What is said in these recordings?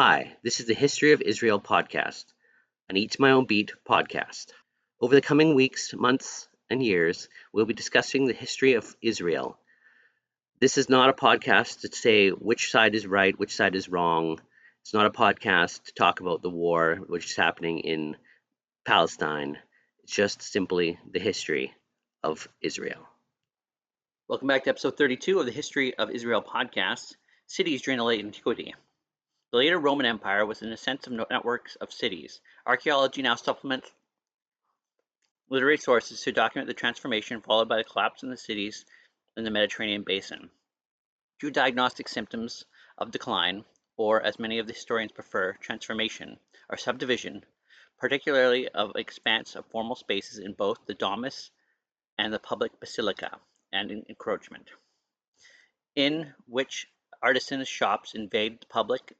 Hi, this is the History of Israel podcast, an Each My Own Beat podcast. Over the coming weeks, months, and years, we'll be discussing the history of Israel. This is not a podcast to say which side is right, which side is wrong. It's not a podcast to talk about the war which is happening in Palestine. It's just simply the history of Israel. Welcome back to episode 32 of the History of Israel podcast, Cities During the Late Antiquity. The later Roman Empire was an ascent of networks of cities. Archaeology now supplements literary sources to document the transformation followed by the collapse in the cities in the Mediterranean basin. True diagnostic symptoms of decline, or as many of the historians prefer, transformation, are subdivision, particularly of expanse of formal spaces in both the domus and the public basilica, and in encroachment, in which artisans' shops invade the public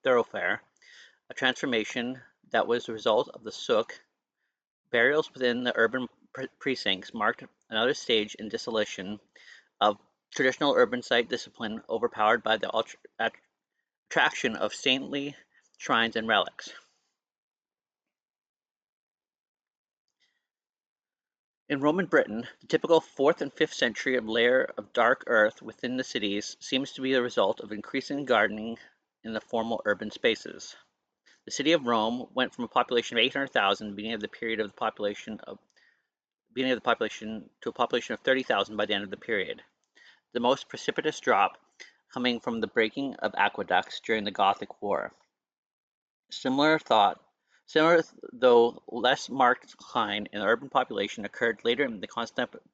thoroughfare, a transformation that was the result of the souk. Burials within the urban precincts marked another stage in dissolution of traditional urban site discipline overpowered by the attraction of saintly shrines and relics. In Roman Britain, the typical 4th and 5th century layer of dark earth within the cities seems to be the result of increasing gardening in the formal urban spaces. The city of Rome went from a population of 800,000 beginning of the population to a population of 30,000 by the end of the period. The most precipitous drop coming from the breaking of aqueducts during the Gothic War. Similar though less marked decline in the urban population occurred later in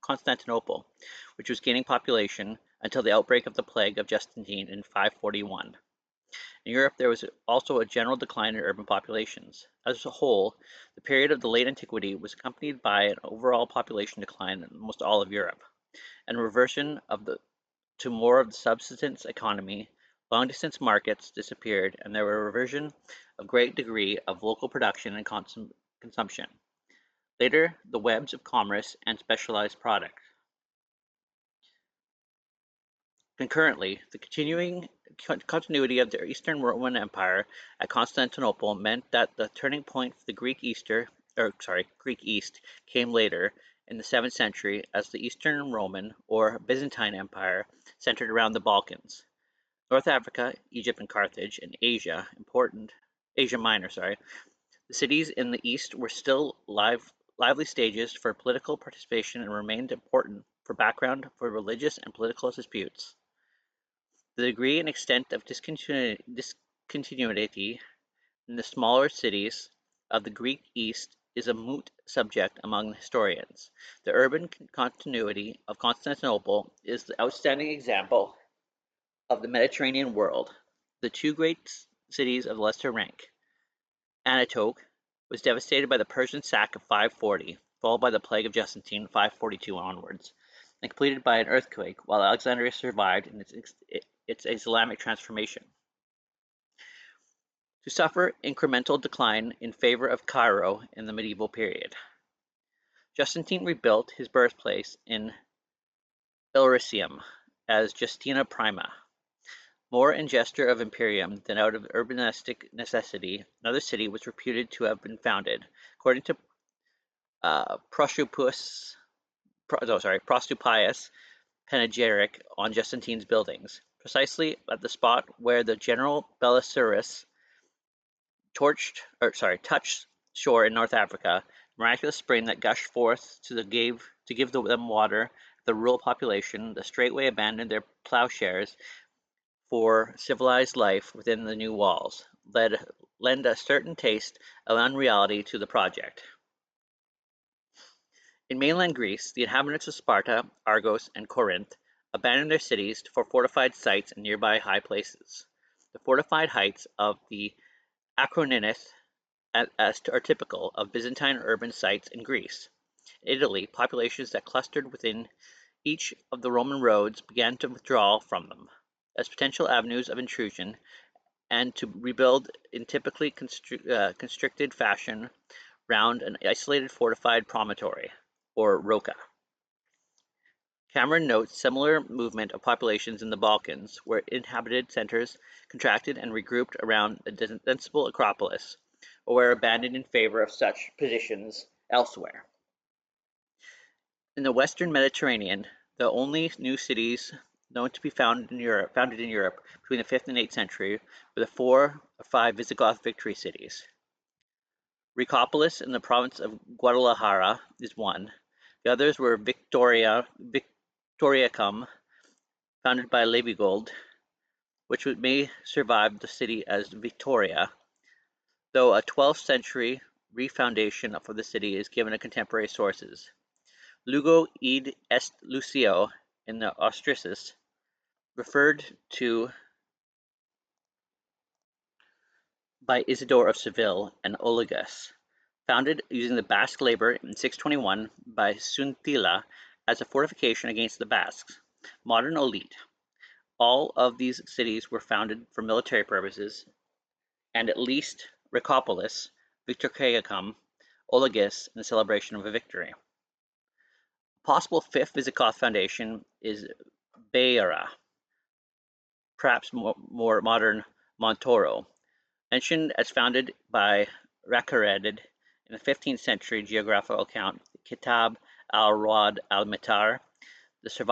Constantinople, which was gaining population until the outbreak of the plague of Justinian in 541. In Europe, there was also a general decline in urban populations. As a whole, the period of the late antiquity was accompanied by an overall population decline in almost all of Europe, and a reversion to more of the subsistence economy. Long-distance markets disappeared, and there were a reversion of great degree of local production and consumption. Later, the webs of commerce and specialized products. Concurrently, the continuity of the Eastern Roman Empire at Constantinople meant that the turning point for the Greek East came later in the 7th century as the Eastern Roman or Byzantine Empire centered around the Balkans. North Africa, Egypt and Carthage, and Asia Minor, the cities in the east were still lively stages for political participation and remained important for background for religious and political disputes. The degree and extent of discontinuity in the smaller cities of the Greek East is a moot subject among historians. The urban continuity of Constantinople is the outstanding example of the Mediterranean world. The two great cities of lesser rank, Antiquity, was devastated by the Persian sack of 540, followed by the plague of Justinian 542 onwards, and completed by an earthquake, while Alexandria survived in its Islamic transformation, to suffer incremental decline in favor of Cairo in the medieval period. Justinian rebuilt his birthplace in Illyricum as Justina Prima. More in gesture of imperium than out of urbanistic necessity, another city was reputed to have been founded, according to Prostupius panegyric on Justinian's buildings, precisely at the spot where the general Belisarius touched shore in North Africa, the miraculous spring that gushed forth to give them water. The rural population, the straightway abandoned their plowshares for civilized life within the new walls, lend a certain taste of unreality to the project. In mainland Greece, the inhabitants of Sparta, Argos, and Corinth abandoned their cities for fortified sites in nearby high places. The fortified heights of the Acroninth are typical of Byzantine urban sites in Greece. In Italy, populations that clustered within each of the Roman roads began to withdraw from them as potential avenues of intrusion, and to rebuild in typically constricted fashion round an isolated fortified promontory, or rocca. Cameron notes similar movement of populations in the Balkans, where inhabited centers contracted and regrouped around a defensible acropolis, or were abandoned in favor of such positions elsewhere. In the Western Mediterranean, the only new cities known to be founded in Europe between the 5th and 8th century were the 4 or 5 Visigoth victory cities. Ricopolis in the province of Guadalajara is one. The others were Victoriacum, founded by Levigold, which may survive the city as Victoria, though a 12th century refoundation for the city is given in contemporary sources. Lugo id est Lucio in the Ostracis referred to by Isidore of Seville and Olagus, founded using the Basque labor in 621 by Suntila as a fortification against the Basques. Modern Olite. All of these cities were founded for military purposes, and at least Ricopolis, Victoriacum, Olagus in the celebration of a victory. A possible fifth Visigoth foundation is Beira, perhaps more modern Montoro, mentioned as founded by Racared in the 15th century geographical account, Kitab al-Rawd al-Mitar. The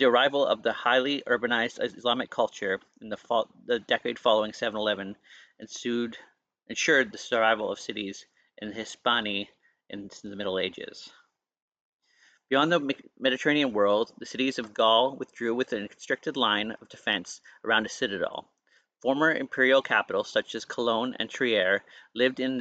arrival of the highly urbanized Islamic culture in the decade following 711 ensured the survival of cities in Hispania in the Middle Ages. Beyond the Mediterranean world, the cities of Gaul withdrew within a constricted line of defense around a citadel. Former imperial capitals such as Cologne and Trier lived on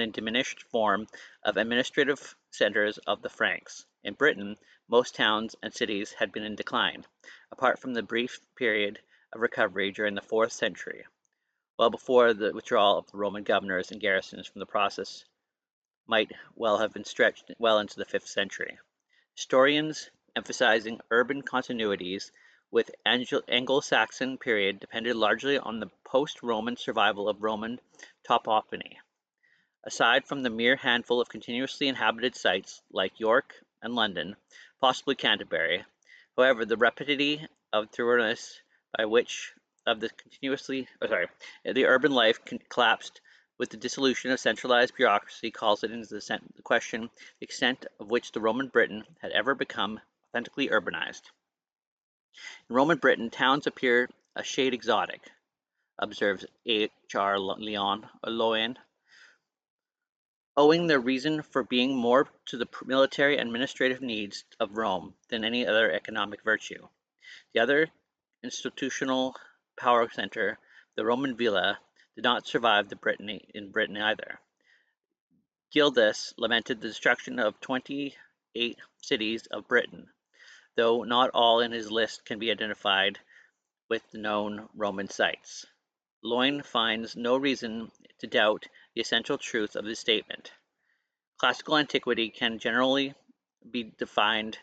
in diminished form of administrative centers of the Franks. In Britain, most towns and cities had been in decline, apart from the brief period of recovery during the 4th century, well before the withdrawal of the Roman governors and garrisons from the process might well have been stretched well into the 5th century. Historians emphasizing urban continuities with Anglo-Saxon period depended largely on the post-Roman survival of Roman toponymy. Aside from the mere handful of continuously inhabited sites like York and London, possibly Canterbury, however, the rapidity of thoroughness by which the urban life collapsed with the dissolution of centralized bureaucracy calls it into the question the extent of which the Roman Britain had ever become authentically urbanized. In Roman Britain, towns appear a shade exotic, observes H.R. Loyan, owing their reason for being more to the military and administrative needs of Rome than any other economic virtue. The other institutional power center, the Roman villa, did not survive in Britain either. Gildas lamented the destruction of 28 cities of Britain, though not all in his list can be identified with the known Roman sites. Loyn finds no reason to doubt the essential truth of this statement. Classical antiquity can generally be defined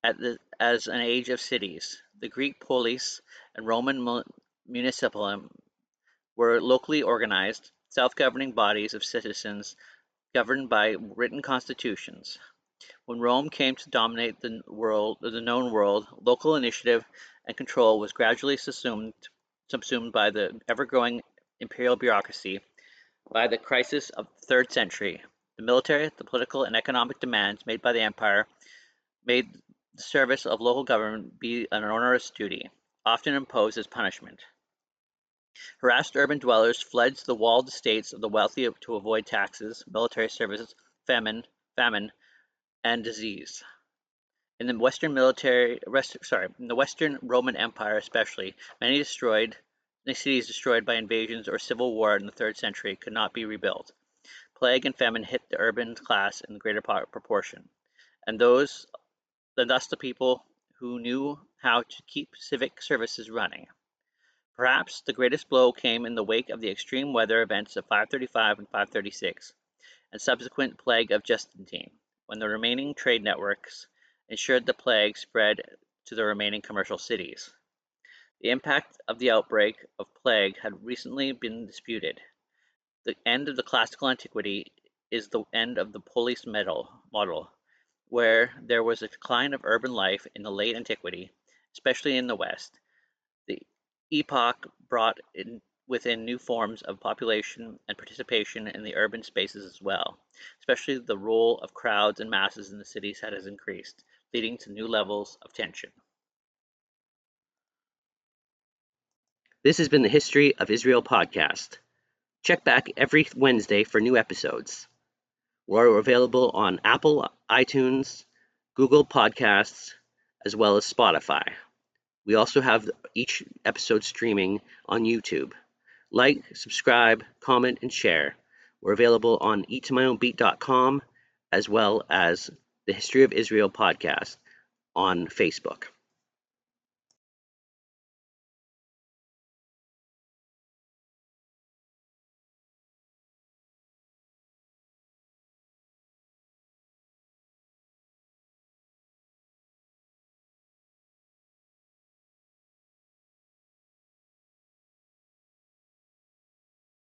as an age of cities. The Greek polis and Roman municipalium were locally organized, self-governing bodies of citizens governed by written constitutions. When Rome came to dominate the known world, local initiative and control was gradually subsumed by the ever-growing imperial bureaucracy. By the crisis of the 3rd century, the military, the political, and economic demands made by the empire made the service of local government be an onerous duty, often imposed as punishment. Harassed urban dwellers fled to the walled estates of the wealthy to avoid taxes, military services, famine, and disease. In the Western Roman Empire especially, many cities destroyed by invasions or civil war in the 3rd century could not be rebuilt. Plague and famine hit the urban class in greater proportion, and thus the people who knew how to keep civic services running. Perhaps the greatest blow came in the wake of the extreme weather events of 535 and 536, and subsequent plague of Justinian, when the remaining trade networks ensured the plague spread to the remaining commercial cities. The impact of the outbreak of plague had recently been disputed. The end of the classical antiquity is the end of the polis model. where there was a decline of urban life in the late antiquity, especially in the West. The epoch brought within new forms of population and participation in the urban spaces as well, especially the role of crowds and masses in the cities has increased, leading to new levels of tension. This has been the History of Israel podcast. Check back every Wednesday for new episodes. We're available on Apple, iTunes, Google Podcasts, as well as Spotify. We also have each episode streaming on YouTube. Like, subscribe, comment, and share. We're available on eattomyownbeat.com as well as the History of Israel podcast on Facebook.